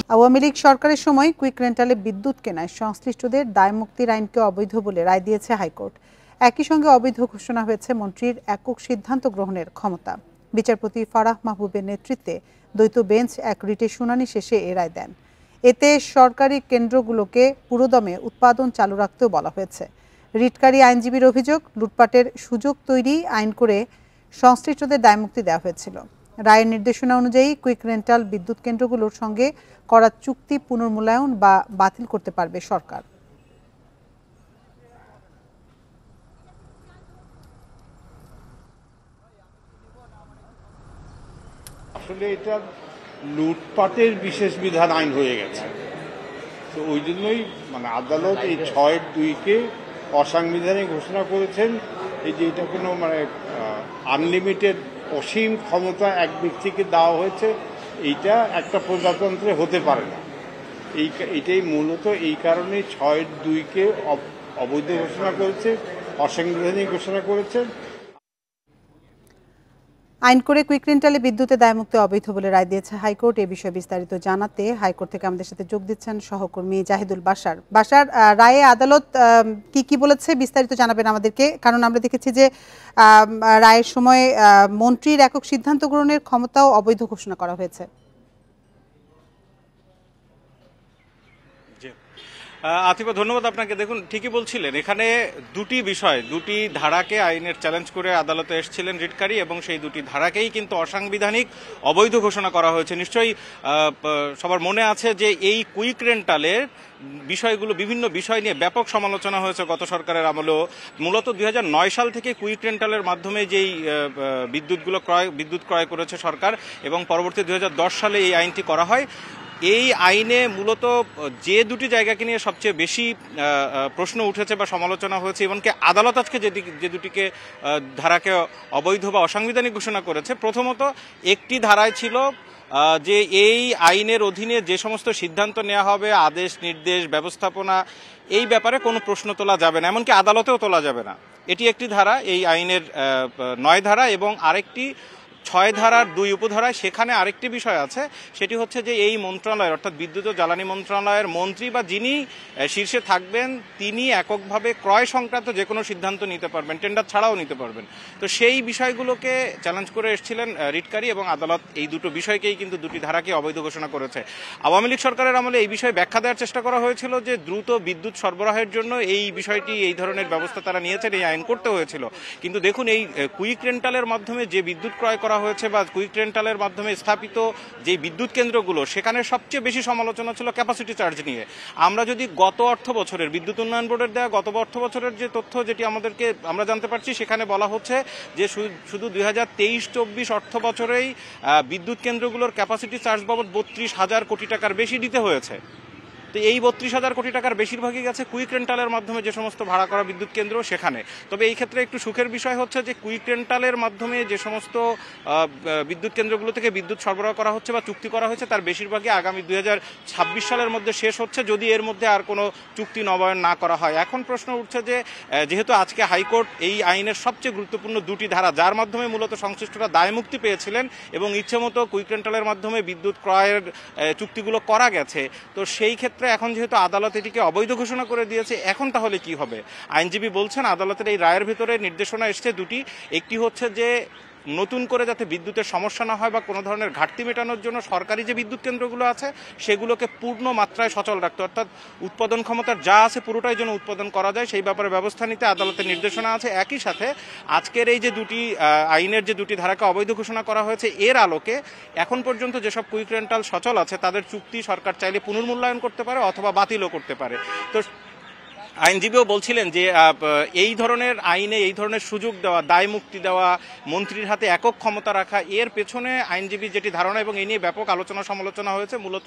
আওয়ামী লীগ সরকারের সময় কুইক রেন্টালে বিদ্যুৎ কেনায় সংশ্লিষ্টদের দায়মুক্তির আইনকে অবৈধ বলে রায় দিয়েছে হাইকোর্ট। একই সঙ্গে অবৈধ ঘোষণা হয়েছে মন্ত্রীর একক সিদ্ধান্ত গ্রহণের ক্ষমতা। বিচারপতি ফারাহ মাহবুবের নেতৃত্বে দ্বৈত বেঞ্চ এক রিটের শুনানি শেষে এ রায় দেন। এতে সরকারি কেন্দ্রগুলোকে পুরোদমে উৎপাদন চালু রাখতেও বলা হয়েছে। রিটকারী আইনজীবীর অভিযোগ, লুটপাটের সুযোগ তৈরি আইন করে সংশ্লিষ্টদের দায়মুক্তি দেওয়া হয়েছিল। রায়ের নির্দেশনা অনুযায়ী কুইক রেন্টাল বিদ্যুৎ কেন্দ্রগুলোর সঙ্গে করা চুক্তি পুনর্মূল্যায়ন বা বাতিল করতে পারবে সরকার। আসলে এটা লুটপাটের বিশেষ বিধান আইন হয়ে গেছে, তো ওই জন্যই আদালত এই ৬-২-কে অসাংবিধানিক ঘোষণা করেছেন। এই যে এটা কোনো আনলিমিটেড অসীম ক্ষমতা এক ব্যক্তিকে দেওয়া হয়েছে, এইটা একটা প্রজাতন্ত্রে হতে পারে না। এইটাই মূলত এই কারণে ৬-২-কে অবৈধ ঘোষণা করেছে, অসাংবিধানিক ঘোষণা করেছে। আইন করে কুইক রেন্টালে বিদ্যুতের দায়মুক্তি অবৈধ বলে রায় দিয়েছে হাইকোর্ট। এ বিষয়ে বিস্তারিত জানাতে হাইকোর্ট থেকে আমাদের সাথে যোগ দিচ্ছেন সহকর্মী জাহিদুল বাশার। বাশার, রায়ে আদালত কি বলেছে বিস্তারিত জানাবেন আমাদেরকে, কারণ আমরা দেখেছি যে রায়ের সময় মন্ত্রীর একক সিদ্ধান্ত গ্রহণের ক্ষমতাও অবৈধ ঘোষণা করা হয়েছে। আতিফা, ধন্যবাদ আপনাকে। দেখুন, ঠিকই বলছিলেন, এখানে দুটি ধারাকে আইনের চ্যালেঞ্জ করে আদালতে এসেছিলেন রিটকারী, এবং সেই দুটি ধারাকেই কিন্তু অসাংবিধানিক অবৈধ ঘোষণা করা হয়েছে। নিশ্চয়ই সবার মনে আছে যে এই কুইক রেন্টালের বিষয়গুলো, বিভিন্ন বিষয় নিয়ে ব্যাপক সমালোচনা হয়েছে গত সরকারের আমলেও। মূলত ২০০৯ সাল থেকে কুইক রেন্টালের মাধ্যমে যেই বিদ্যুৎ ক্রয় করেছে সরকার, এবং পরবর্তী ২০১০ সালে এই আইনটি করা হয়। এই আইনে মূলত যে দুটি জায়গাকে নিয়ে সবচেয়ে বেশি প্রশ্ন উঠেছে বা সমালোচনা হয়েছে, এমনকি আদালত আজকে যে দুটিকে ধারাকে অবৈধ বা অসাংবিধানিক ঘোষণা করেছে, প্রথমত একটি ধারায় ছিল যে এই আইনের অধীনে যে সমস্ত সিদ্ধান্ত নেওয়া হবে, আদেশ, নির্দেশ, ব্যবস্থাপনা, এই ব্যাপারে কোনো প্রশ্ন তোলা যাবে না, এমনকি আদালতেও তোলা যাবে না। এটি একটি ধারা, এই আইনের ৯ ধারা, এবং আরেকটি ৬ ধারার ২ উপধারায় সেখানে আরেকটি বিষয় আছে, সেটি হচ্ছে যে এই মন্ত্রণালয়ের, অর্থাৎ বিদ্যুৎ ও জ্বালানি মন্ত্রণালয়ের মন্ত্রী বা যিনি শীর্ষে থাকবেন, তিনি এককভাবে ক্রয় সংক্রান্ত যে কোনো সিদ্ধান্ত নিতে পারবেন, টেন্ডার ছাড়াও নিতে পারবেন। তো সেই বিষয়গুলোকে চ্যালেঞ্জ করে এসেছিলেন রিটকারী, এবং আদালত এই দুটো বিষয়কেই কিন্তু দুটি ধারাকে অবৈধ ঘোষণা করেছে। আওয়ামী লীগ সরকারের আমলে এই বিষয়ে ব্যাখ্যা দেওয়ার চেষ্টা করা হয়েছিল যে দ্রুত বিদ্যুৎ সরবরাহের জন্য এই বিষয়টি, এই ধরনের ব্যবস্থা তারা নিয়েছেন, এই আইন করতে হয়েছিল। কিন্তু দেখুন, এই কুইক রেন্টালের মাধ্যমে যে বিদ্যুৎ ক্রয় করা হয়েছে বা কুইক রেন্টালের মাধ্যমে স্থাপিত যে বিদ্যুৎ কেন্দ্রগুলো, সেখানে সবচেয়ে বেশি সমালোচনা ছিল ক্যাপাসিটি চার্জ নিয়ে। আমরা যদি গত অর্থ বছরের বিদ্যুৎ উন্নয়ন বোর্ডের দেওয়া গত অর্থ বছরের যে তথ্য, যেটি আমরা জানতে পারছি, সেখানে বলা হচ্ছে যে শুধু ২০২৩-২৪ অর্থ বছরেই বিদ্যুৎ কেন্দ্রগুলোর ক্যাপাসিটি চার্জ বাবদ ৩২,০০০ কোটি টাকার বেশি দিতে হয়েছে। তো এই ৩২,০০০ কোটি টাকার বেশিরভাগই গেছে কুইক রেন্টালের মাধ্যমে যে সমস্ত ভাড়া করা বিদ্যুৎ কেন্দ্র সেখানে। তবে এই ক্ষেত্রে একটু সুখের বিষয় হচ্ছে যে কুইক রেন্টালের মাধ্যমে যে সমস্ত বিদ্যুৎ কেন্দ্রগুলো থেকে বিদ্যুৎ সরবরাহ করা হচ্ছে বা চুক্তি করা হয়েছে, তার বেশিরভাগই আগামী ২০২৬ সালের মধ্যে শেষ হচ্ছে, যদি এর মধ্যে আর কোনো চুক্তি নবায়ন না করা হয়। এখন প্রশ্ন উঠছে যে যেহেতু আজকে হাইকোর্ট এই আইনের সবচেয়ে গুরুত্বপূর্ণ দুটি ধারা, যার মাধ্যমে মূলত সংশ্লিষ্টরা দায়মুক্তি পেয়েছিলেন এবং ইচ্ছে মতো কুইক রেন্টালের মাধ্যমে বিদ্যুৎ ক্রয়ের চুক্তিগুলো করা গেছে, তো সেই ক্ষেত্রে এখন যেহেতু আদালত এটিকে অবৈধ ঘোষণা করে দিয়েছে, এখন তাহলে কি হবে? আইনজীবী বলছেন, আদালতের এই রায়ের ভিতরে নির্দেশনা এসছে দুটি। একটি হচ্ছে যে নতুন করে যাতে বিদ্যুতের সমস্যা না হয় বা কোনো ধরনের ঘাটতি মেটানোর জন্য সরকারি যে বিদ্যুৎ কেন্দ্রগুলো আছে সেগুলোকে পূর্ণ মাত্রায় সচল রাখতে, অর্থাৎ উৎপাদন ক্ষমতার যা আছে পুরোটাই যেন উৎপাদন করা যায়, সেই ব্যাপারে ব্যবস্থা নিতে আদালতের নির্দেশনা আছে। একই সাথে আজকের এই যে দুটি আইনের যে দুটি ধারাকে অবৈধ ঘোষণা করা হয়েছে, এর আলোকে এখন পর্যন্ত যেসব কুইক রেন্টাল সচল আছে তাদের চুক্তি সরকার চাইলে পুনর্মূল্যায়ন করতে পারে অথবা বাতিলও করতে পারে। তো আইনজীবীও বলছিলেন যে এই ধরনের আইনে এই ধরনের সুযোগ দেওয়া, দায় মুক্তি দেওয়া, মন্ত্রীর হাতে একক ক্ষমতা রাখা, এর পেছনে আইনজীবী যেটি ধারণা, এবং এই নিয়ে ব্যাপক আলোচনা সমালোচনা হয়েছে, মূলত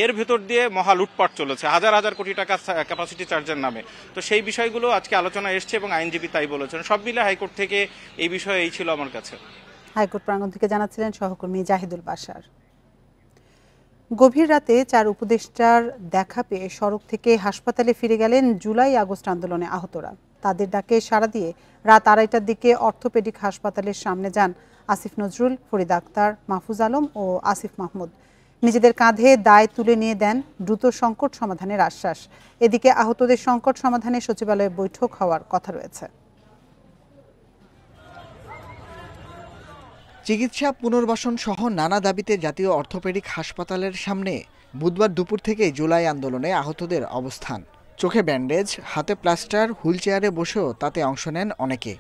এর ভেতর দিয়ে মহা লুটপাট চলেছে হাজার হাজার কোটি টাকা ক্যাপাসিটি চার্জের নামে। তো সেই বিষয়গুলো আজকে আলোচনা এসছে এবং আইনজীবী তাই বলেছেন। সব মিলে হাইকোর্ট থেকে এই বিষয়ে এই ছিল আমার কাছে। হাইকোর্ট প্রাঙ্গণ থেকে জানাচ্ছিলেন সহকর্মী জাহিদুল বাশার। গভীর রাতে 4 উপদেষ্টার দেখা পেয়ে সড়ক থেকে হাসপাতালে ফিরে গেলেন জুলাই আগস্ট আন্দোলনে আহতরা। তাদের ডাকে সাড়া দিয়ে রাত 2:30টার দিকে অর্থোপেডিক হাসপাতালের সামনে যান আসিফ নজরুল, ফরিদ আক্তার, মাহফুজ আলম ও আসিফ মাহমুদ। নিজেদের কাঁধে দায় তুলে নিয়ে দেন দ্রুত সংকট সমাধানের আশ্বাস। এদিকে আহতদের সংকট সমাধানে সচিবালয়ে বৈঠক হওয়ার কথা রয়েছে। চিকিৎসা পুনর্বাসন সহ নানা দাবিতে জাতীয় অর্থোপেডিক হাসপাতালের সামনে বুধবার দুপুর থেকে জুলাই আন্দোলনে আহতদের অবস্থান। চোখে ব্যান্ডেজ, হাতে প্লাস্টার, হুইলচেয়ারে বসেও তাতে অংশ নেন অনেকে।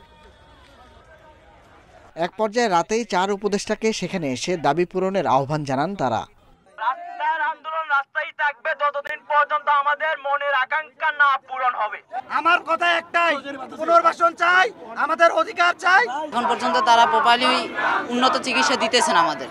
এক পর্যায়ে রাতেই 4 উপদেষ্টাকে সেখানে এসে দাবি পূরণের আহ্বান জানান তারা। রাস্তার আন্দোলন রাস্তায় থাকবে যতদিন পর্যন্ত আমাদের মনের আকাঙ্ক্ষা না পূরণ হবে। আমার কথা একটাই, পুনর্বাসন চাই, আমাদের অধিকার চাই। এখন পর্যন্ত তারা প্রপারলি উন্নত চিকিৎসা দিতেছেন, আমাদের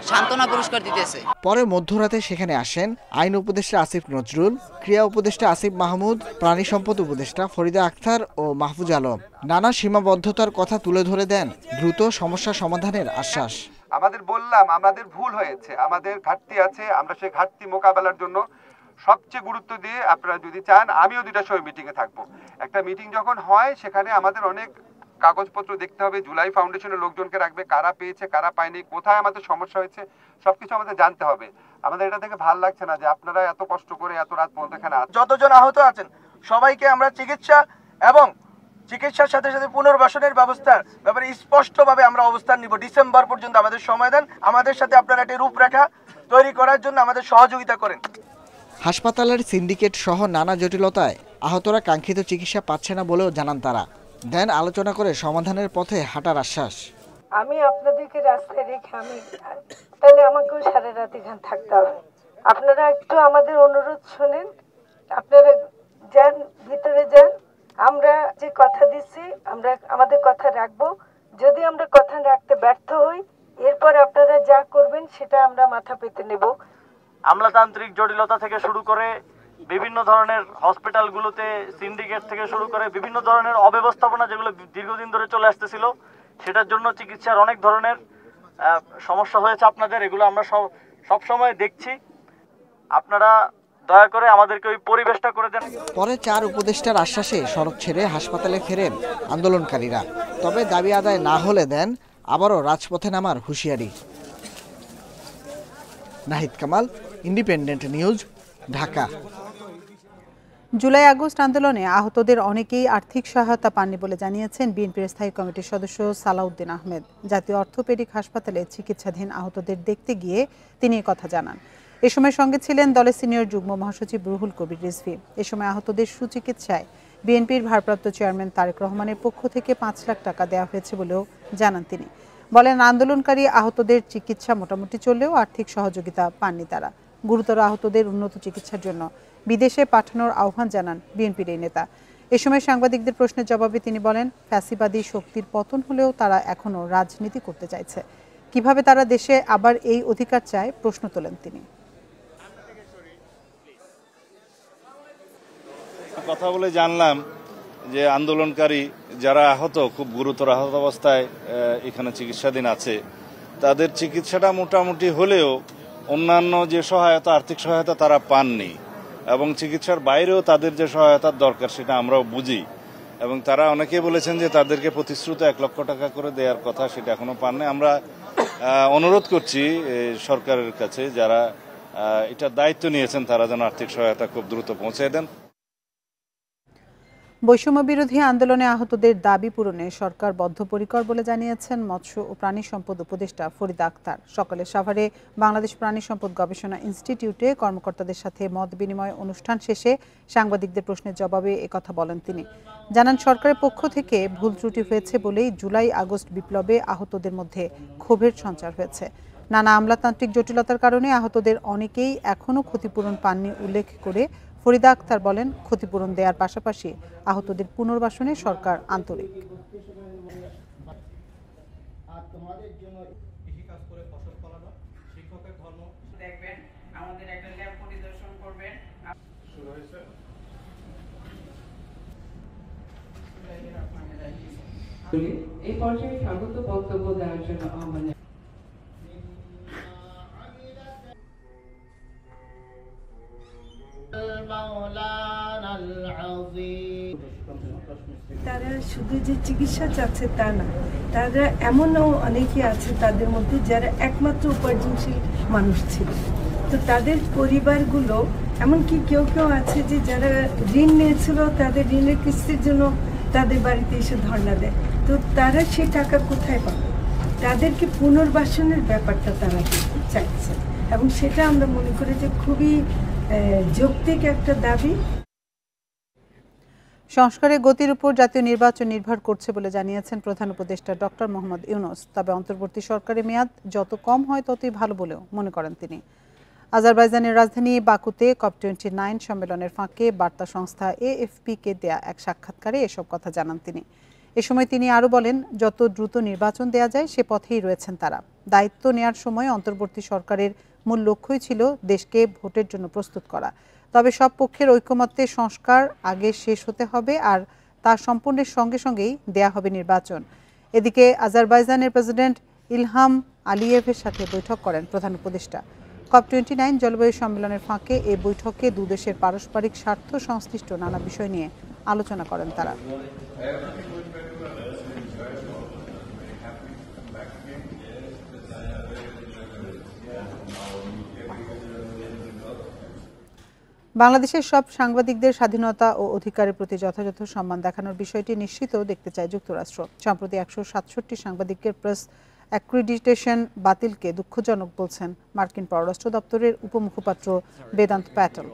সান্ত্বনা পুরস্কার দিতেছে। পরে মধ্যরাতে সেখানে আসেন আইন উপদেষ্টা আসিফ নজরুল, ক্রীড়া উপদেষ্টা আসিফ মাহমুদ, প্রাণী সম্পদ উপদেষ্টা ফরিদা আক্তার ও মাহফুজ আলম। নানা সীমাবদ্ধতার কথা তুলে ধরে দেন দ্রুত সমস্যা সমাধানের আশ্বাস। আমাদের বললাম আমাদের ভুল হয়েছে, আমাদের ঘাটতি আছে, আমরা সেই ঘাটতি মোকাবেলার জন্য সবচেয়ে গুরুত্ব দিয়ে আপনারা যদি চান আমিও 2টার সময় মিটিংয়ে থাকবো। একটা মিটিং যখন হয় সেখানে আমাদের অনেক কাগজপত্র দেখতে হবে, জুলাই ফাউন্ডেশনের লোকজনকে রাখবে, কারা পেয়েছে কারা পায়নি, কোথায় আমাদের সমস্যা হয়েছে সবকিছু আমাদের জানতে হবে। আমাদের এটা দেখে ভালো লাগছে না যে আপনারা এত কষ্ট করে এত রাত পর্যন্ত এখানে আছেন। যতজন আহত আছেন সবাইকে আমরা চিকিৎসা এবং চিকিৎসার সাথে সাথে পুনর্বাসনের ব্যবস্থার ব্যাপারে স্পষ্টভাবে আমরা অবস্থান নিব। ডিসেম্বর পর্যন্ত আমাদের সময় দেন, আমাদের সাথে আপনারা একটি রূপরেখা তৈরি করার জন্য আমাদের সহযোগিতা করেন। হাসপাতালের সিন্ডিকেট সহ নানা জটিলতায় আহতরা কাঙ্ক্ষিত চিকিৎসা পাচ্ছে না বলেও জানান তারা। দেন আলোচনা করে সমাধানের পথে হাঁটার আশ্বাস। আমি আপনাদেরকে রাস্তায় রেখে তাহলে আমাকেও সারা রাত এখানে থাকতে হবে। আপনারা একটু আমাদের অনুরোধ শোনেন, আপনারা যান, ভিতরে যান। আমরা যে কথা দিচ্ছি আমরা আমাদের কথা রাখবো। যদি আমরা কথা রাখতে ব্যর্থ হই এরপর আপনারা যা করবেন সেটা আমরা মাথা পেতে নেব। আমলাতান্ত্রিক জটিলতা থেকে শুরু করে বিভিন্ন ধরনের হসপিটালগুলোতে সিন্ডিকেট থেকে শুরু করে বিভিন্ন ধরনের অব্যবস্থাপনা যেগুলো দীর্ঘদিন ধরে চলে আসতেছিল, সেটার জন্য চিকিৎসার অনেক ধরনের সমস্যা হয়েছে আপনাদের। এগুলো আমরা সব সময় দেখছি। আপনারা দয়া করে আমাদেরকে ওই পরিবেশটা করে দেন। পরে 4 উপদেষ্টার আশ্বাসে সড়ক ছেড়ে হাসপাতালে ফেরেন আন্দোলনকারীরা। তবে দাবি আদায় না হলে দেন আবারও রাজপথে নামার হুঁশিয়ারি। Nahid Kamal, independent News, Dhaka. July August আন্দোলনে আহতদের অনেকেই আর্থিক সহায়তা পাননি বলে জানিয়েছেন বিএনপির স্থায়ী কমিটির সদস্য সালাউদ্দিন আহমেদ। জাতীয় অর্থোপেডিক হাসপাতালে চিকিৎসাধীন আহতদের দেখতে গিয়ে তিনি কথা জানান। এ সময় সঙ্গে ছিলেন দলের সিনিয়র যুগ্ম মহাসচিব রুহুল কবির রিজভী। এ সময় আহতদের সুচিকিৎসায় বিএনপির ভারপ্রাপ্ত চেয়ারম্যান তারেক রহমানের পক্ষ থেকে 5 লাখ টাকা দেওয়া হয়েছে বলেও জানান তিনি। বলেন, আন্দোলনকারী আহতদের চিকিৎসা মোটামুটি চললেও আর্থিক সহযোগিতা পাননি তারা। গুরুতর আহতদের উন্নত চিকিৎসার জন্য বিদেশে পাঠানোর আহ্বান জানান বিএনপির এই নেতা। এ সময় সাংবাদিকদের প্রশ্নের জবাবে তিনি বলেন, ফ্যাসিবাদী শক্তির পতন হলেও তারা এখনও রাজনীতি করতে চাইছে। কিভাবে তারা দেশে আবার এই অধিকার চায় প্রশ্ন তোলেন তিনি। কথা বলে জানলাম যে আন্দোলনকারী যারা আহত, খুব গুরুতর আহত অবস্থায় এখানে চিকিৎসাধীন আছে, তাদের চিকিৎসাটা মোটামুটি হলেও অন্যান্য যে সহায়তা, আর্থিক সহায়তা তারা পাননি, এবং চিকিৎসার বাইরেও তাদের যে সহায়তার দরকার সেটা আমরাও বুঝি। এবং তারা অনেকে বলেছেন যে তাদেরকে প্রতিশ্রুত 1 লক্ষ টাকা করে দেওয়ার কথা, সেটা এখনো পাননি। আমরা অনুরোধ করছি সরকারের কাছে, যারা এটার দায়িত্ব নিয়েছেন তারা যেন আর্থিক সহায়তা খুব দ্রুত পৌঁছে দেন। বৈষম্য বিরোধী আন্দোলনে আহতদের দাবি পূরণে সরকার বদ্ধপরিকর বলে জানিয়েছেন মৎস্য ও প্রাণী সম্পদ উপদেষ্টা ফরিদা আক্তার। সকালে সাভারে বাংলাদেশ প্রাণী সম্পদ গবেষণা ইনস্টিটিউটে কর্মকর্তাদের সাথে মত বিনিময় অনুষ্ঠান শেষে সাংবাদিকদের প্রশ্নের জবাবে একথা বলেন তিনি। জানান, সরকারের পক্ষ থেকে ভুল ত্রুটি হয়েছে বলেই জুলাই আগস্ট বিপ্লবে আহতদের মধ্যে ক্ষোভের সঞ্চার হয়েছে। নানা আমলাতান্ত্রিক জটিলতার কারণে আহতদের অনেকেই এখনও ক্ষতিপূরণ পাননি উল্লেখ করে ফরিদা আক্তার বলেন, ক্ষতিপূরণ দেওয়ার পাশাপাশি আহতদের পুনর্বাসনে সরকার আন্তরিক। এই পর্যায়ে স্বাগত বক্তব্য দেওয়ার জন্য আহ্বান। مولانا العظيم তারা শুধু যে চিকিৎসা চাচ্ছে তা না, তারা এমনও অনেকে আছে তাদের মধ্যে যারা একমাত্র উপার্জনশীল মানুষ ছিল। তো তাদের পরিবারগুলো, এমনকি কেউ কেউ আছে যে যারা ঋণ নিয়েছিল, তাদের ঋণের কিস্তির জন্য তাদের বাড়িতে এসে ধর্ণা দেয়। তো তারা সেই টাকা কোথায় পাবে? তাদেরকে পুনর্বাসনের ব্যাপারটা তারা চাইছে, এবং সেটা আমরা মনে করি যে খুবই যৌক্তিক একটা দাবি। সংস্কারের গতির উপর জাতীয় নির্বাচন নির্ভর করছে বলে জানিয়েছেন প্রধান উপদেষ্টা ডক্টর মোহাম্মদ ইউনূস। তবে অন্তর্বর্তী সরকারের মেয়াদ যত কম হয় ততই ভালো বলেও মনে করেন তিনি। আজারবাইজানের রাজধানী বাকুতে COP29 সম্মেলনের ফাঁকে বার্তা সংস্থা AFP-কে দেয়া এক সাক্ষাৎকারে এসব কথা জানান তিনি। এ সময় তিনি আরও বলেন, যত দ্রুত নির্বাচন দেয়া যায় সে পথেই রয়েছেন তারা। দায়িত্ব নেয়ার সময় অন্তর্বর্তী সরকারের মূল লক্ষ্যই ছিল দেশকে ভোটের জন্য প্রস্তুত করা। তবে সব পক্ষের ঐকমত্যে সংস্কার আগে শেষ হতে হবে, আর তা সম্পূর্ণের সঙ্গে সঙ্গেই দেয়া হবে নির্বাচন। এদিকে আজারবাইজানের প্রেসিডেন্ট ইলহাম আলিয়েভের সাথে বৈঠক করেন প্রধান উপদেষ্টা। COP29 জলবায়ু সম্মেলনের ফাঁকে এ বৈঠকে দুদেশের পারস্পরিক স্বার্থ সংশ্লিষ্ট নানা বিষয় নিয়ে আলোচনা করেন তারা। বাংলাদেশের সব সাংবাদিকদের স্বাধীনতা ও অধিকারের প্রতি যথাযথ সম্মান দেখানোর বিষয়টি নিশ্চিত দেখতে চায় যুক্তরাষ্ট্র। সম্প্রতি 167 সাংবাদিকের প্রেস অ্যাক্রিডিটেশন বাতিলকে দুঃখজনক বলছেন মার্কিন পররাষ্ট্র দপ্তরের উপমুখপাত্র বেদান্ত প্যাটেল।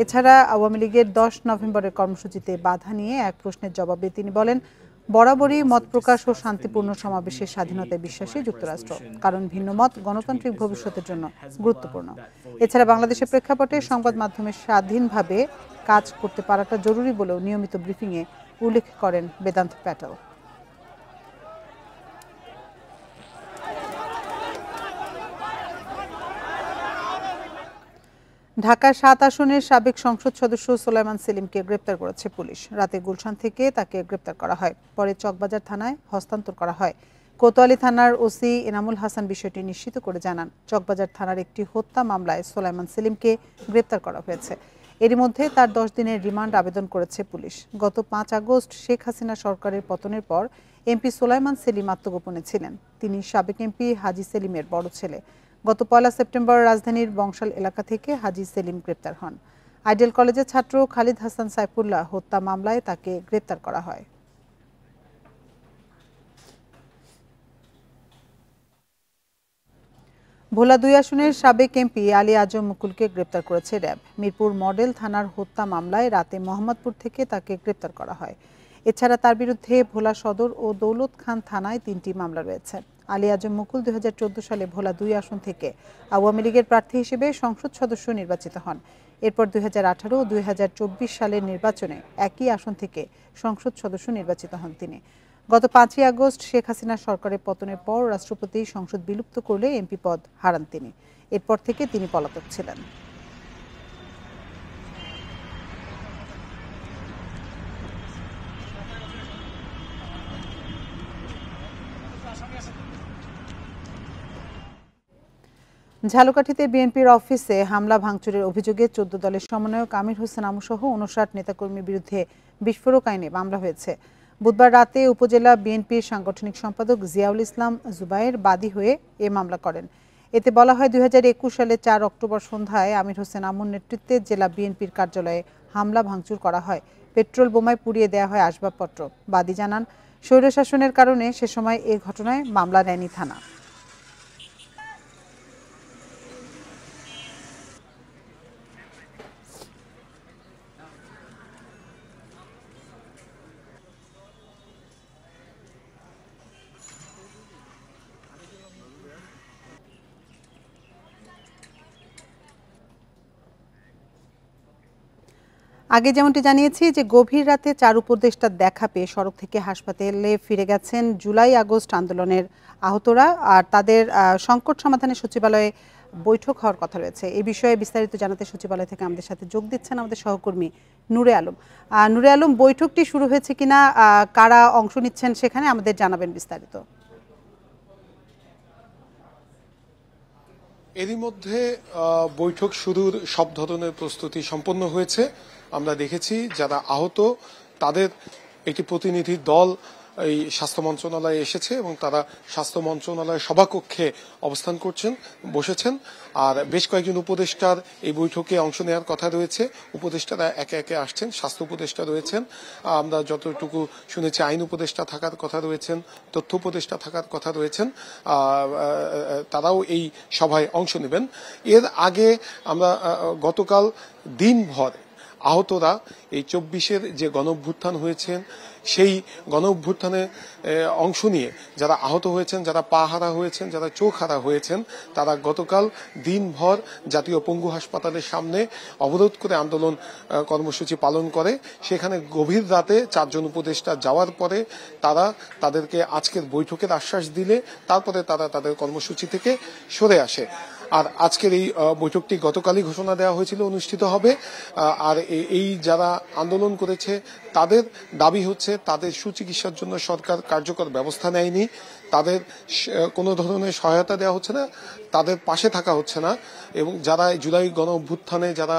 এছাড়া আওয়ামী লীগের 10 নভেম্বরের কর্মসূচিতে বাধা নিয়ে এক প্রশ্নের জবাবে তিনি বলেন, বরাবরই মত প্রকাশ ও শান্তিপূর্ণ সমাবেশের স্বাধীনতায় বিশ্বাসী যুক্তরাষ্ট্র, কারণ ভিন্নমত গণতান্ত্রিক ভবিষ্যতের জন্য গুরুত্বপূর্ণ। এছাড়া বাংলাদেশের প্রেক্ষাপটে সংবাদ মাধ্যমে স্বাধীনভাবে কাজ করতে পারাটা জরুরি বলেও নিয়মিত ব্রিফিংয়ে উল্লেখ করেন বেদান্ত প্যাটেল। ঢাকার 7 আসনের সাবেক সংসদ সদস্য সোলাইমান সেলিমকে গ্রেপ্তার করেছে পুলিশ। রাতে গুলশান থেকে তাকে গ্রেপ্তার করা হয়, পরে চকবাজার থানায় হস্তান্তর করা হয়। কোতোয়ালি থানার ওসি এনামুল হাসান বিষয়টি নিশ্চিত করে জানান, চকবাজার থানার একটি হত্যা মামলায় সোলাইমান সেলিমকে গ্রেপ্তার করা হয়েছে। এরই মধ্যে তার 10 দিনের রিমান্ড আবেদন করেছে পুলিশ। গত 5 আগস্ট শেখ হাসিনা সরকারের পতনের পর এমপি সোলাইমান সেলিম আত্মগোপনে ছিলেন। তিনি সাবেক এমপি হাজি সেলিমের বড় ছেলে। গত 1 সেপ্টেম্বর রাজধানীর বংশাল এলাকা থেকে হাজি সেলিম গ্রেপ্তার হন। আইডিয়াল কলেজের ছাত্র খালিদ হাসান সাইফুল্লাহ হত্যা মামলায় তাকে গ্রেপ্তার করা হয়। ভোলা 2 আসনের সাবেক এমপি আলী আজম মুকুলকে গ্রেপ্তার করেছে র্যাব। মিরপুর মডেল থানার হত্যা মামলায় রাতে মোহাম্মদপুর থেকে তাকে গ্রেপ্তার করা হয়। এছাড়া তার বিরুদ্ধে ভোলা সদর ও দৌলত খান থানায় 3টি মামলা রয়েছে। আলী আজম মুকুল 2014 সালে ভোলা 2 আসন থেকে আওয়ামী লীগের প্রার্থী হিসেবে সংসদ সদস্য নির্বাচিত হন। এরপর 2018 ও 2024 সালের নির্বাচনে একই আসন থেকে সংসদ সদস্য নির্বাচিত হন তিনি। গত 5 আগস্ট শেখ হাসিনা সরকারের পতনের পর রাষ্ট্রপতি সংসদ বিলুপ্ত করলে এমপি পদ হারান তিনি। এরপর থেকে তিনি পলাতক ছিলেন। ঝালকাঠিতে বিএনপির অফিসে হামলা ভাঙচুরের অভিযোগে 14 দলের সমন্বয়ক আমির হোসেন আমু সহ 59 নেতাকর্মীর বিরুদ্ধে বিস্ফোরক আইনে মামলা হয়েছে। বুধবার রাতে উপজেলা বিএনপির সাংগঠনিক সম্পাদক জিয়াউল ইসলাম জুবায়ের বাদী হয়ে এ মামলা করেন। এতে বলা হয়, 2021 সালের 4 অক্টোবর সন্ধ্যায় আমির হোসেন আমুর নেতৃত্বে জেলা বিএনপির কার্যালয়ে হামলা ভাঙচুর করা হয়। পেট্রোল বোমায় পুড়িয়ে দেওয়া হয় আসবাবপত্র। বাদী জানান, স্বৈরশাসনের কারণে সে সময় এ ঘটনায় মামলা নেয়নি থানা। আগে যেমনটি জানিয়েছি যে গভীর রাতে 4 উপদেষ্টার দেখা পেয়ে সড়ক থেকে হাসপাতালে ফিরে গেছেন জুলাই আগস্ট আন্দোলনের আহতরা, আর তাদের সংকট সমাধানে সচিবালয়ে বৈঠক হওয়ার কথা রয়েছে। এই বিষয়ে বিস্তারিত জানাতে সচিবালয় থেকে আমাদের সাথে যোগ দিচ্ছেন আমাদের সহকর্মী নূরে আলম। নূরে আলম, বৈঠকটি শুরু হয়েছে কিনা, কারা অংশ নিচ্ছেন সেখানে আমাদের জানাবেন বিস্তারিত। এরই মধ্যে বৈঠক শুরুর সব ধরনের প্রস্তুতি সম্পন্ন হয়েছে। আমরা দেখেছি যারা আহত তাদের একটি প্রতিনিধি দল এই স্বাস্থ্য মন্ত্রণালয়ে এসেছে এবং তারা স্বাস্থ্য মন্ত্রণালয়ের সভাকক্ষে অবস্থান করছেন, বসেছেন। আর বেশ কয়েকজন উপদেষ্টার এই বৈঠকে অংশ নেওয়ার কথা রয়েছে। উপদেষ্টারা একে একে আসছেন। স্বাস্থ্য উপদেষ্টা রয়েছেন, আমরা যতটুকু শুনেছি আইন উপদেষ্টা থাকার কথা রয়েছেন, তথ্য উপদেষ্টা থাকার কথা রয়েছেন, তারাও এই সভায় অংশ নেবেন। এর আগে আমরা গতকাল দিনভর আহতরা এই 24-এর যে গণঅভ্যুত্থান হয়েছেন সেই গণঅভ্যুত্থানে অংশ নিয়ে যারা আহত হয়েছেন, যারা পা হারা হয়েছেন, যারা চোখ হারা হয়েছেন, তারা গতকাল দিনভর জাতীয় পঙ্গু হাসপাতালের সামনে অবরোধ করে আন্দোলন কর্মসূচি পালন করে। সেখানে গভীর রাতে 4 জন উপদেষ্টা যাওয়ার পরে তারা তাদেরকে আজকের বৈঠকের আশ্বাস দিলে তারপরে তারা তাদের কর্মসূচি থেকে সরে আসে। আর আজকের এই বৈঠকটি গতকালই ঘোষণা দেওয়া হয়েছিল অনুষ্ঠিত হবে। আর এই যারা আন্দোলন করেছে তাদের দাবি হচ্ছে তাদের সুচিকিৎসার জন্য সরকার কার্যকর ব্যবস্থা নেয়নি, তাদের কোনো ধরনের সহায়তা দেওয়া হচ্ছে না, তাদের পাশে থাকা হচ্ছে না। এবং যারা জুলাই গণ অভ্যুত্থানে যারা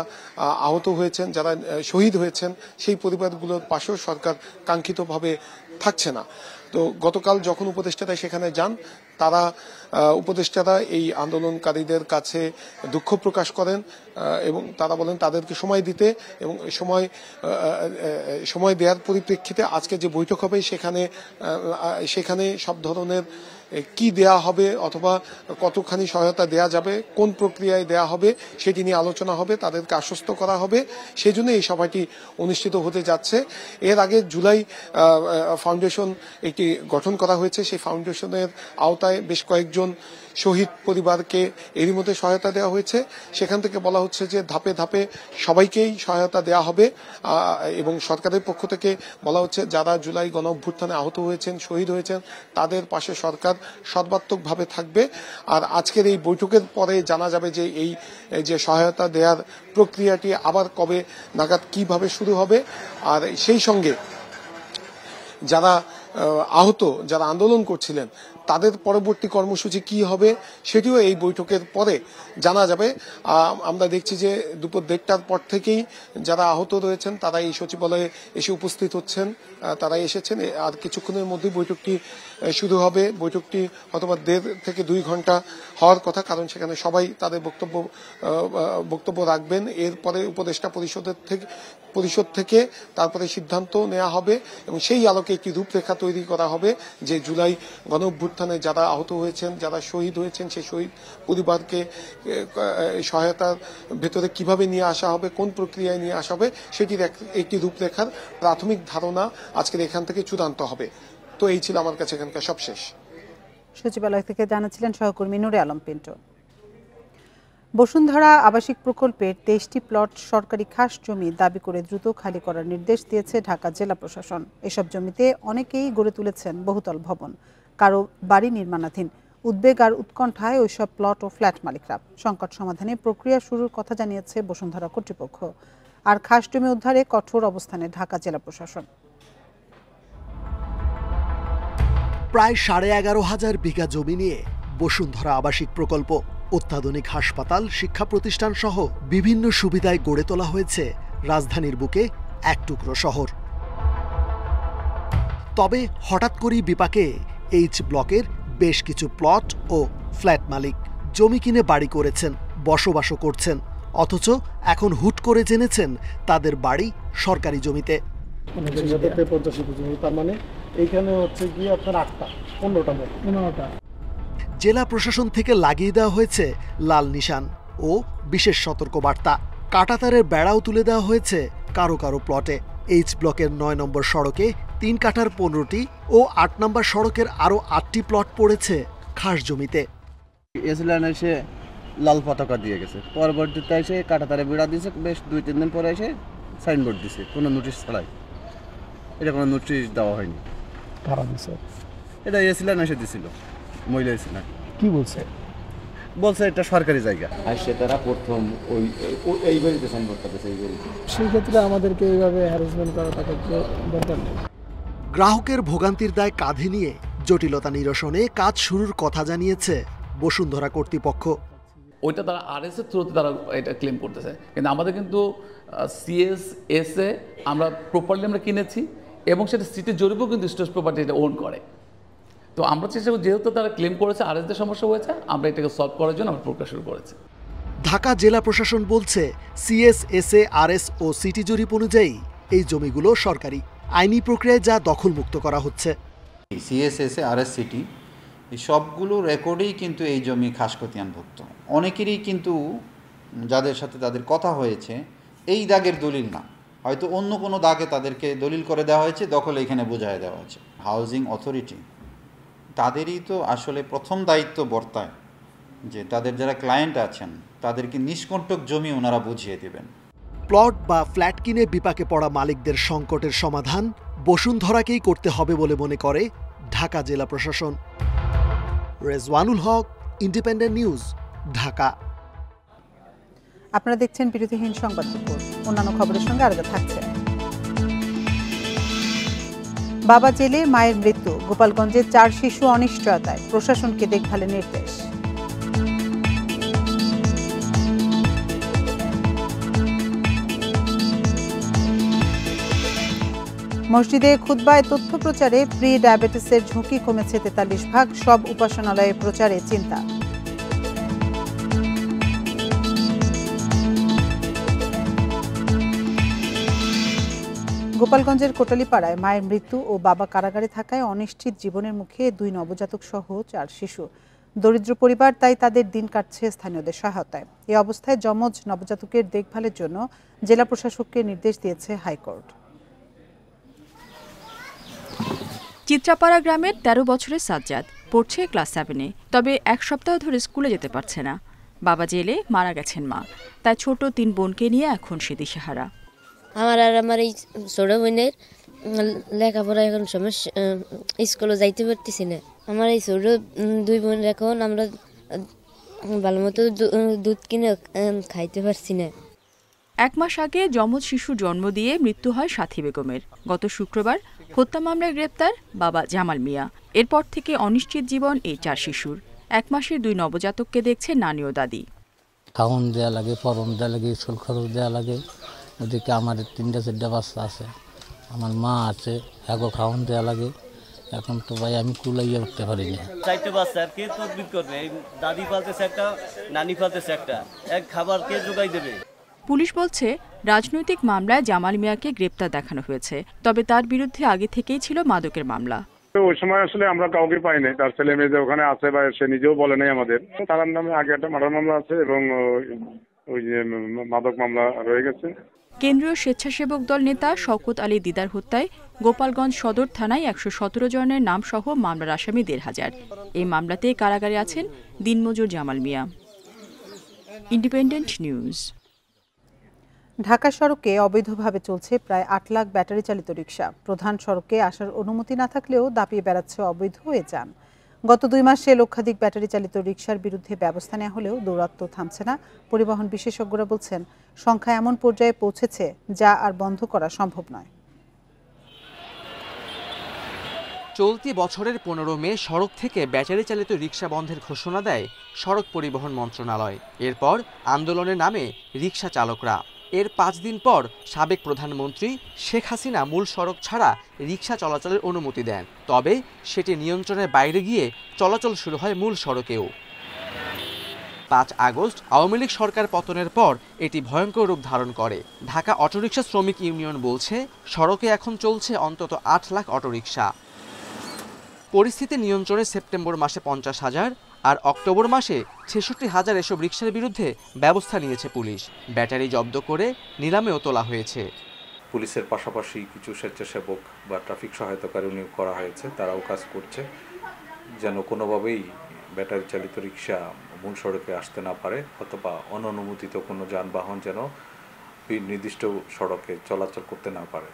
আহত হয়েছেন, যারা শহীদ হয়েছেন, সেই পরিবারগুলোর পাশেও সরকার কাঙ্ক্ষিতভাবে থাকছে না। তো গতকাল যখন উপদেষ্টারা সেখানে যান, তারা উপদেষ্টারা এই আন্দোলনকারীদের কাছে দুঃখ প্রকাশ করেন এবং তারা বলেন তাদেরকে সময় দিতে এবং সময় দেওয়ার পরিপ্রেক্ষিতে আজকে যে বৈঠক হবে সেখানে সব ধরনের কি দেয়া হবে অথবা কতখানি সহায়তা দেয়া যাবে, কোন প্রক্রিয়ায় দেয়া হবে সেটি নিয়ে আলোচনা হবে, তাদেরকে আশ্বস্ত করা হবে। সেই জন্য এই সভাটি অনুষ্ঠিত হতে যাচ্ছে। এর আগে জুলাই ফাউন্ডেশন একটি গঠন করা হয়েছে। সেই ফাউন্ডেশনের আওতায় বেশ কয়েকজন শহীদ পরিবারকে এরই মধ্যে সহায়তা দেওয়া হয়েছে। সেখান থেকে বলা হচ্ছে যে ধাপে ধাপে সবাইকেই সহায়তা দেওয়া হবে এবং সরকারের পক্ষ থেকে বলা হচ্ছে যারা জুলাই গণ অভ্যুত্থানে আহত হয়েছেন, শহীদ হয়েছেন, তাদের পাশে সরকার সর্বাত্মকভাবে থাকবে। আর আজকের এই বৈঠকের পরে জানা যাবে যে এই যে সহায়তা দেওয়ার প্রক্রিয়াটি আবার কবে নাগাদ কিভাবে শুরু হবে। আর সেই সঙ্গে যারা আহত, যারা আন্দোলন করছিলেন, তাদের পরবর্তী কর্মসূচি কি হবে সেটিও এই বৈঠকের পরে জানা যাবে। আমরা দেখছি যে দুপুর 1:30টার পর থেকেই যারা আহত রয়েছেন তারা এই সচিবালয়ে এসে উপস্থিত হচ্ছেন, তারা এসেছেন। আর কিছুক্ষণের মধ্যেই বৈঠকটি শুরু হবে। বৈঠকটি অথবা 1.5 থেকে 2 ঘন্টা হওয়ার কথা, কারণ সেখানে সবাই তাদের বক্তব্য রাখবেন। এরপরে উপদেষ্টা পরিষদ থেকে তারপরে সিদ্ধান্ত নেওয়া হবে এবং সেই আলোকে একটি রূপরেখা তৈরি করা হবে যে জুলাই গণ অভ্যুত্থানে যারা আহত হয়েছেন, যারা শহীদ হয়েছেন, সেই শহীদ পরিবারকে সহায়তার ভেতরে কিভাবে নিয়ে আসা হবে, কোন প্রক্রিয়ায় নিয়ে আসা হবে সেটির একটি রূপরেখার প্রাথমিক ধারণা আজকের এখান থেকে চূড়ান্ত হবে। তো এই ছিল আমার কাছে এখানকার সবশেষ। সচিবালয় থেকে জানাচ্ছিলেন সহকর্মী নূরে আলম পিন্টু। বসুন্ধরা আবাসিক প্রকল্পের 23টি প্লট সরকারি খাস জমি দাবি করে দ্রুত খালি করার নির্দেশ দিয়েছে ঢাকা জেলা প্রশাসন। এসব জমিতে অনেকেই গড়ে তুলেছেন বহুতল ভবন, কারো বাড়ি নির্মাণাধীন। উদ্বেগ আর উৎকণ্ঠায় ওইসব প্লট ও ফ্ল্যাট মালিকরা। সংকট সমাধানে প্রক্রিয়া শুরুর কথা জানিয়েছে বসুন্ধরা কর্তৃপক্ষ। আর খাস জমি উদ্ধারে কঠোর অবস্থানে ঢাকা জেলা প্রশাসন। প্রায় 11,500 বিঘা জমি নিয়ে বসুন্ধরা আবাসিক প্রকল্প। অত্যাধুনিক হাসপাতাল, শিক্ষা প্রতিষ্ঠান সহ বিভিন্ন সুবিধায় গড়ে তোলা হয়েছে রাজধানীর বুকে এক টুকরো শহর। তবে হঠাৎ করেই বিপাকে এইচ ব্লকের বেশ কিছু প্লট ও ফ্ল্যাট মালিক। জমি কিনে বাড়ি করেছেন, বসবাসও করছেন, অথচ এখন হুট করে জেনেছেন তাদের বাড়ি সরকারি জমিতে। তার মানে এইখানে হচ্ছে গিয়ে আপনার 15টা। জেলা প্রশাসন থেকে লাগিয়ে দেওয়া হয়েছে লাল নিশান ও বিশেষ সতর্কবার্তা। কাঁটাতারের বেড়াও তুলে দেওয়া হয়েছে কারো কারো প্লটে। এইচ ব্লকের 9 নম্বর সড়কে 3 কাঠার 15টি ও 8 নম্বর সড়কের আরও 8টি প্লট পড়েছে খাস জমিতে। এসে লাল পতাকা দিয়ে গেছে, পরবর্তীতে এসে কাঁটাতারে বেড়া দিয়েছে, বেশ 2-3 দিন পরে এসে সাইনবোর্ড দিছে কোনো নোটিশ ছাড়াই। এটা কোনো নোটিশ দেওয়া হয়নি। এটা এসিলেন এসে দিছিল, মহিলা এসিলেন। কি বলছে? বলছে এটা সরকারি জায়গা। আর সে তারা প্রথম এই বাড়িতে সাইনবোর্ডটা দিয়েছে। সেই ক্ষেত্রে আমাদেরকে এইভাবে হ্যারাসমেন্ট করা তাকে দরকার নেই। গ্রাহকের ভোগান্তির দায় কাঁধে নিয়ে জটিলতা নিরসনে কাজ শুরুর কথা জানিয়েছে বসুন্ধরা কর্তৃপক্ষ। ওইটা তারা আরএসের থ্রুতে তারা এটা ক্লেম করতেছে, কিন্তু আমাদের কিন্তু সিএসএসে আমরা প্রপারলি আমরা কিনেছি এবং সেটা সিটি জরিপও কিন্তু স্টেট প্রপার্টি এটা ওন করে। তো আমরা চেষ্টা করি, যেহেতু তারা ক্লেম করেছে আরএসদের সমস্যা হয়েছে, আমরা এটাকে সলভ করার জন্য আমরা প্রক্রিয়া শুরু করেছি। ঢাকা জেলা প্রশাসন বলছে সিএসএসএ, আরএস ও সিটি জরিপ অনুযায়ী এই জমিগুলো সরকারি। আইনি প্রক্রিয়ায় যা দখলমুক্ত করা হচ্ছে। সিএসএসএ, আরএস, সিটি এই সবগুলো রেকর্ডেই কিন্তু এই জমি খাসখতিয়ানভুক্ত। অনেকেরই কিন্তু যাদের সাথে তাদের কথা হয়েছে এই দাগের দলিল না, হয়তো অন্য কোনো দাগে তাদেরকে দলিল করে দেওয়া হয়েছে, দখল এখানে বোঝায় দেওয়া হয়েছে। হাউজিং অথরিটি তাদেরই তো আসলে প্রথম দায়িত্ব বর্তায় যে তাদের যারা ক্লায়েন্ট আছেন তাদেরকে নিষ্কণ্টক জমি ওনারা বুঝিয়ে দেবেন। প্লট বা ফ্ল্যাট কিনে বিপাকে পড়া মালিকদের সংকটের সমাধান বসুন্ধরাকেই করতে হবে বলে মনে করে ঢাকা জেলা প্রশাসন। রেজওয়ানুল হক, ইন্ডিপেন্ডেন্ট নিউজ, ঢাকা। আপনারা দেখছেন বিরতিহীন সংবাদ দুপুর। অন্যান্য খবরের সঙ্গে আরও থাকছে। বাবা জেলে, মায়ের মৃত্যু। গোপালগঞ্জে 4 শিশু অনিশ্চয়তায়, প্রশাসনকে দেখভালের নির্দেশ। মসজিদে খুতবায় তথ্য প্রচারে প্রি ডায়াবেটিসের ঝুঁকি কমেছে 43%। সব উপাসনালয়ে প্রচারে চিন্তা। গোপালগঞ্জের কোটালীপাড়ায় মায়ের মৃত্যু ও বাবা কারাগারে থাকায় অনিশ্চিত জীবনের মুখে 2 নবজাতক সহ 4 শিশু। দরিদ্র পরিবার, তাই তাদের দিন কাটছে স্থানীয়দের সহায়তায়। এই অবস্থায় যমজ নবজাতকের দেখভালের জন্য জেলা প্রশাসককে নির্দেশ দিয়েছে হাইকোর্ট। চিত্রাপাড়া গ্রামের 13 বছরের সাজ্জাদ পড়ছে ক্লাস 7-এ, তবে 1 সপ্তাহ ধরে স্কুলে যেতে পারছে না। বাবা জেলে, মারা গেছেন মা, তাই ছোট 3 বোনকে নিয়ে এখন সে দিশেহারা। আমার এই ছোট বোনের লেখাপড়া এখন সমস্যা, স্কুলে যাইতে পারতেছি না। আমার এই ছোট 2 বোন এখন আমরা ভালো মতো দুধ কিনে খাইতে পারছি না। 1 মাস আগে যমজ শিশু জন্ম দিয়ে মৃত্যু হয় সাথী বেগমের। গত শুক্রবার হত্যা মামলায় গ্রেপ্তার বাবা জামাল মিয়া। এরপর থেকে অনিশ্চিত জীবন এই 4 শিশুর। 1 মাসের 2 নবজাতককে দেখছে নানি ও দাদি। খাওয়ান দেওয়া লাগে, পরম দেওয়া লাগে, স্কুল খরচ দেওয়া লাগে। ওদিকে আমার 3-4 বাচ্চা আছে, আমার মা আছে, এগো খাওয়ান দেওয়া লাগে। এখন তো ভাই আমি কুলাইয়া উঠতে পারি না। 4টে বাচ্চা কে তদবির করবে? এই দাদি পালতেছে একটা, নানি পালতেছে একটা, এক খাবার কে জোগাই দেবে? পুলিশ বলছে রাজনৈতিক মামলায় জামাল মিয়াকে গ্রেপ্তার দেখানো হয়েছে, তবে তার বিরুদ্ধে আগে থেকেই ছিল মাদকের মামলা। ওই সময় আসলে আমরা কাউকে পাই নাই, তার ছেলে মেয়ে যে ওখানে আছে বা সে নিজেও বলে নাই আমাদের। তার নামে আগে একটা মার্ডার মামলা আছে এবং ওই যে মাদক মামলা রয়ে গেছে। কেন্দ্রীয় স্বেচ্ছাসেবক দল নেতা শওকত আলী দিদার হত্যায় গোপালগঞ্জ সদর থানায় 117 জনের নাম সহ মামলার আসামি 1,500। এই মামলাতে কারাগারে আছেন দিনমজুর জামাল মিয়া। Independent News. ঢাকা সড়কে অবৈধভাবে চলছে প্রায় 8 লাখ ব্যাটারি চালিত রিকশা। প্রধান সড়কে আসার অনুমতি না থাকলেও দাপিয়ে বেড়াচ্ছে অবৈধ হয়ে যান। গত 2 মাসে লক্ষাধিক ব্যাটারি চালিত রিকশার বিরুদ্ধে ব্যবস্থা নেওয়া হলেও দৌরাত্ম্য থামছে না। পরিবহন বিশেষজ্ঞরা বলছেন সংখ্যা এমন পর্যায়ে পৌঁছেছে যা আর বন্ধ করা সম্ভব নয়। চলতি বছরের 15 মে সড়ক থেকে ব্যাটারি চালিত রিকশা বন্ধের ঘোষণা দেয় সড়ক পরিবহন মন্ত্রণালয়। এরপর আন্দোলনের নামে রিকশা চালকরা। এর 5 দিন পর সাবেক প্রধানমন্ত্রী শেখ হাসিনা মূল সড়ক ছাড়া রিকশা চলাচলের অনুমতি দেন, তবে সেটি নিয়ন্ত্রণের বাইরে গিয়ে চলাচল শুরু হয় মূল সড়কেও। 5 আগস্ট আওয়ামী লীগ সরকার পতনের পর এটি ভয়ঙ্কর রূপ ধারণ করে। ঢাকা অটোরিকশা শ্রমিক ইউনিয়ন বলছে সড়কে এখন চলছে অন্তত 8 লাখ অটোরিকশা। পরিস্থিতি নিয়ন্ত্রণে সেপ্টেম্বর মাসে 50,000 আর অক্টোবর মাসে 66,000 এসব রিকশার বিরুদ্ধে ব্যবস্থা নিয়েছে পুলিশ। ব্যাটারি জব্দ করে নিলামেও তোলা হয়েছে। পুলিশের পাশাপাশি কিছু স্বেচ্ছাসেবক বা ট্রাফিক সহায়তাকারী নিয়োগ করা হয়েছে, তারাও কাজ করছে যেন কোনোভাবেই ব্যাটারি চালিত রিকশা মূল সড়কে আসতে না পারে, অথবা অননুমোদিত কোনো যানবাহন যেন নির্দিষ্ট সড়কে চলাচল করতে না পারে।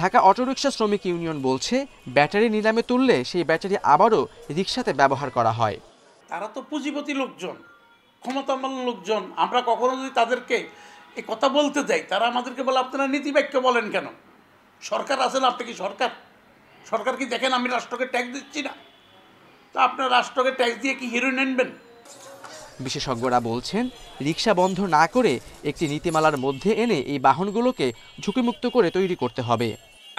ঢাকা অটোরিকশা শ্রমিক ইউনিয়ন বলছে ব্যাটারি নিলামে তুললে সেই ব্যাটারি আবারও রিকশাতে ব্যবহার করা হয়। তারা তো পুঁজিপতি লোকজন, ক্ষমতাবান লোকজন। আমরা কখনো যদি তাদেরকে এই কথা বলতে যাই, তারা আমাদেরকে বলে আপনারা নীতিবাক্য বলেন কেন? সরকার আছেন, আপনি কি সরকার কি দেখেন আমি রাষ্ট্রকে ট্যাক্স দিচ্ছি না? তা আপনার রাষ্ট্রকে ট্যাক্স দিয়ে কি হিরোইন আনবেন? বিশেষজ্ঞরা বলছেন রিকশা বন্ধ না করে একটি নীতিমালার মধ্যে এনে এই বাহনগুলোকে ঝুঁকিমুক্ত করে তৈরি করতে হবে।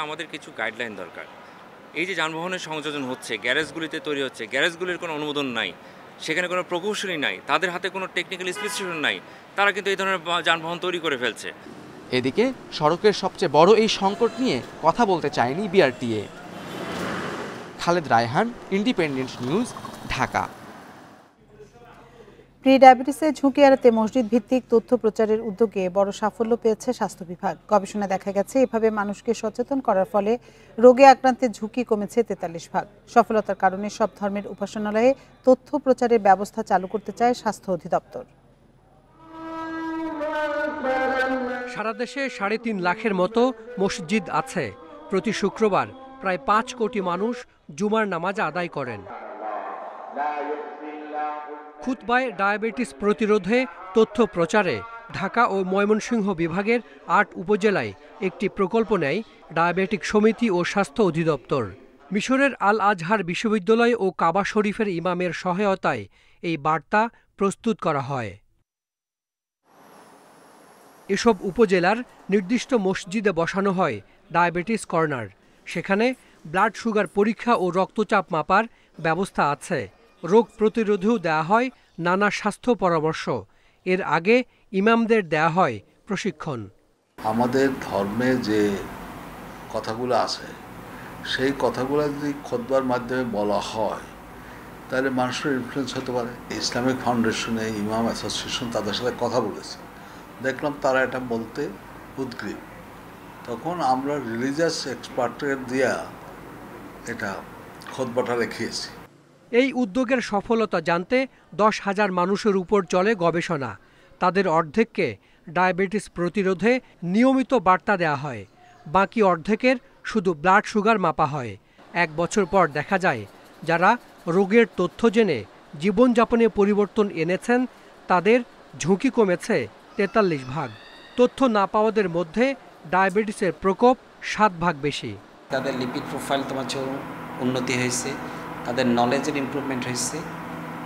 আমাদের কিছু গাইডলাইন দরকার। এই যে যানবাহনের সংযোজন হচ্ছে, গ্যারেজগুলিতে তৈরি হচ্ছে, গ্যারেজগুলির কোনো অনুমোদন নাই, সেখানে কোনো প্রকৌশলী নাই, তাদের হাতে কোনো টেকনিক্যাল স্পেসিফিকেশন নাই, তারা কিন্তু এই ধরনের যানবাহন তৈরি করে ফেলছে। এদিকে সড়কের সবচেয়ে বড় এই সংকট নিয়ে কথা বলতে চায়নি BRTA. Khaled Raihan, independent News, Dhaka. Pre ডায়াবেটিসের ঝুঁকি এড়াতে মসজিদ ভিত্তিক তথ্য প্রচারের উদ্যোগে বড় সাফল্য পেয়েছে স্বাস্থ্য বিভাগ। গবেষণায় দেখা গেছে এভাবে মানুষকে সচেতন করার ফলে রোগে আক্রান্তের ঝুঁকি কমেছে 43 ভাগ। সফলতার কারণে সব ধর্মের উপাসনালয়ে তথ্য প্রচারের ব্যবস্থা চালু করতে চায় স্বাস্থ্য অধিদপ্তর। সারা দেশে 3.5 লাখের মতো মসজিদ আছে। প্রতি শুক্রবার প্রায় 5 কোটি মানুষ জুমার নামাজ আদায় করেন। খুতবায় ডায়াবেটিস প্রতিরোধে তথ্য প্রচারে ঢাকা ও ময়মনসিংহ বিভাগের 8 উপজেলায় একটি প্রকল্প নেয় ডায়াবেটিক সমিতি ও স্বাস্থ্য অধিদপ্তর। মিশরের আল আজহার বিশ্ববিদ্যালয় ও কাবা শরীফের ইমামের সহায়তায় এই বার্তা প্রস্তুত করা হয়। এসব উপজেলার নির্দিষ্ট মসজিদে বসানো হয় ডায়াবেটিস কর্নার। সেখানে ব্লাড সুগার পরীক্ষা ও রক্তচাপ মাপার ব্যবস্থা আছে। রোগ প্রতিরোধেও দেয়া হয় নানা স্বাস্থ্য পরামর্শ। এর আগে ইমামদের দেয়া হয় প্রশিক্ষণ। আমাদের ধর্মে যে কথাগুলো আছে সেই কথাগুলো যদি খুতবার মাধ্যমে বলা হয় তাহলে মানুষের ইনফ্লুয়েন্স হতে পারে। ইসলামিক ফাউন্ডেশনে ইমাম অ্যাসোসিয়েশন তাদের সাথে কথা বলেছে, দেখলাম তারা এটা বলতে উদ্গ্রীব। তখন আমরা রিলিজিয়াস এক্সপার্টের দিয়া এটা খুতবাটা রেখেছি। এই উদ্যোগের সফলতা জানতে 10,000 মানুষের উপর চলে গবেষণা। তাদের অর্ধেককে ডায়াবেটিস প্রতিরোধে নিয়মিত বার্তা দেওয়া হয়, বাকি অর্ধেকের শুধু ব্লাড সুগার মাপা হয়। 1 বছর পর দেখা যায় যারা রোগের তথ্য জেনে জীবনযাপনে পরিবর্তন এনেছেন তাদের ঝুঁকি কমেছে 43 ভাগ। তথ্য না পাওয়াদের মধ্যে ডায়াবেটিসের প্রকোপ 7 ভাগ বেশি। তাদের লিপিড প্রোফাইল উন্নতি হয়েছে, তাদের নলেজের ইমপ্রুভমেন্ট হয়েছে,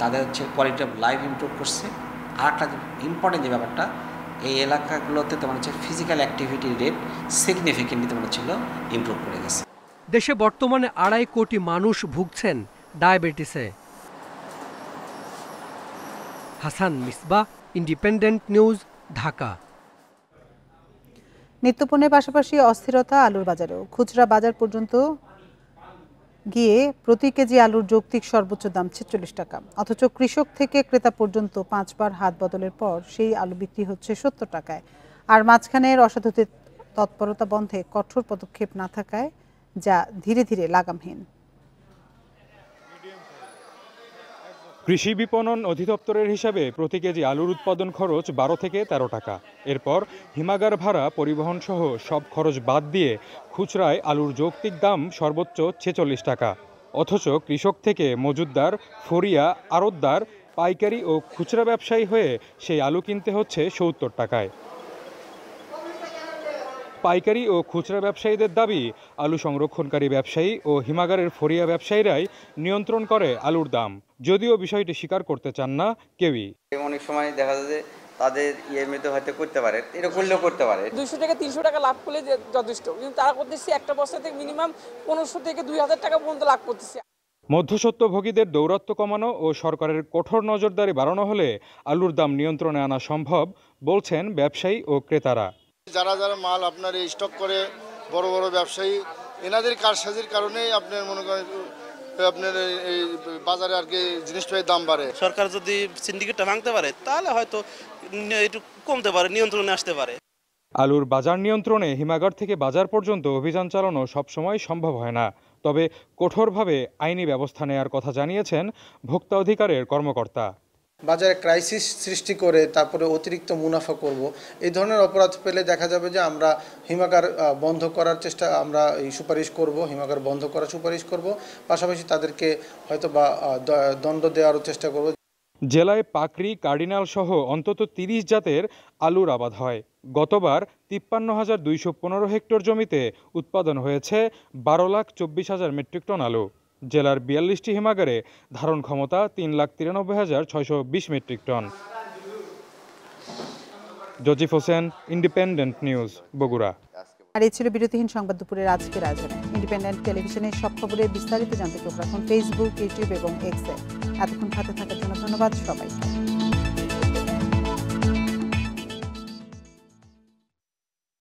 তাদের কোয়ালিটি অফ লাইফ ইমপ্রুভ করছে। আর একটা ইম্পর্টেন্ট যে ব্যাপারটা, এই এলাকাগুলোতে physical activity rate significantly improve করে গেছে। দেশে বর্তমানে 2.5 কোটি মানুষ ভুগছেন ডায়াবেটিসে। Hasan Misbah, Independent News, Dhaka. নিত্যপণ্যের পাশাপাশি অস্থিরতা আলুর বাজারেও। খুচরা বাজার পর্যন্ত গিয়ে প্রতি কেজি আলুর যৌক্তিক সর্বোচ্চ দাম 46 টাকা, অথচ কৃষক থেকে ক্রেতা পর্যন্ত 5 বার হাত বদলের পর সেই আলু বিক্রি হচ্ছে 70 টাকায়। আর মাঝখানের অসাধুদের তৎপরতা বন্ধে কঠোর পদক্ষেপ না থাকায় যা ধীরে ধীরে লাগামহীন। কৃষি বিপণন অধিদপ্তরের হিসাবে প্রতি কেজি আলুর উৎপাদন খরচ 12 থেকে 13 টাকা। এরপর হিমাগার ভাড়া, পরিবহন সহ সব খরচ বাদ দিয়ে খুচরায় আলুর যৌক্তিক দাম সর্বোচ্চ 46 টাকা। অথচ কৃষক থেকে মজুতদার, ফরিয়া, আড়তদার, পাইকারি ও খুচরা ব্যবসায়ী হয়ে সেই আলু কিনতে হচ্ছে 70 টাকায়। পাইকারি ও খুচরা ব্যবসায়ীদের দাবি, আলু সংরক্ষণকারী ব্যবসায়ী ও হিমাগারের ফরিয়া ব্যবসায়ীরাই নিয়ন্ত্রণ করে আলুর দাম, যদিও বিষয়টি স্বীকার করতে চান না কেউই। অনেক সময় দেখা যায় যে তাদের ইএমআইতে হয়তো করতে পারে, এটা করলেও করতে পারে। 200 টাকা 300 টাকা লাভ করলে যথেষ্ট, কিন্তু তারা করতেছে একটা বস্তা থেকে মিনিমাম 1500 থেকে 2000 টাকা পর্যন্ত লাভ করতেছে। মধ্যস্বত্বভোগীদের দৌরাত্ম কমানো ও সরকারের কঠোর নজরদারি বাড়ানো হলে আলুর দাম নিয়ন্ত্রণে আনা সম্ভব, বলছেন ব্যবসায়ী ও ক্রেতারা। যারা যারা মাল আপনার স্টক করে বড় বড় ব্যবসায়ী, এনাদের কারসাজির কারণেই আপনার মনে করেন আপনার এই বাজারে আর কি জিনিসপত্রের দাম বাড়ে। সরকার যদি সিন্ডিকেটটা ভাঙতে পারে তাহলে হয়তো একটু কমতে পারে, নিয়ন্ত্রণে আসতে পারে। আলুর বাজার নিয়ন্ত্রণে হিমাগার থেকে বাজার পর্যন্ত অভিযান চালানো সবসময় সম্ভব হয় না, তবে কঠোরভাবে আইনি ব্যবস্থা নেওয়ার কথা জানিয়েছেন ভোক্তা অধিকারের কর্মকর্তা। বাজারে ক্রাইসিস সৃষ্টি করে তারপরে অতিরিক্ত মুনাফা করব, এই ধরনের অপরাধ পেলে দেখা যাবে যে আমরা হিমাগার বন্ধ করার চেষ্টা আমরা সুপারিশ করব, হিমাগার বন্ধ করার সুপারিশ করব, পাশাপাশি তাদেরকে হয়তো বা দণ্ড দেওয়ারও চেষ্টা করব। জেলায় পাকড়ি, কার্ডিনাল সহ অন্তত 30 জাতের আলুর আবাদ হয়। গতবার 53,215 হেক্টর জমিতে উৎপাদন হয়েছে 12,24,000 মেট্রিক টন আলু। জেলার ৪২টি হিমাগারে ধারণ ক্ষমতা ৩,৯৩,৬২০ মেট্রিক টন। জজিফ হোসেন, ইন্ডিপেন্ডেন্ট নিউজ, বগুড়া। আর এই ছিল বিরতিহীন সংবাদ দুপুরের আজকের আয়োজনে। ইন্ডিপেন্ডেন্ট টেলিভিশনের সব খবরের বিস্তারিত জানতে চোখ রাখুন ফেসবুক, ইউটিউব এবং এক্সে। এতক্ষণ সাথে থাকার জন্য ধন্যবাদ সবাইকে।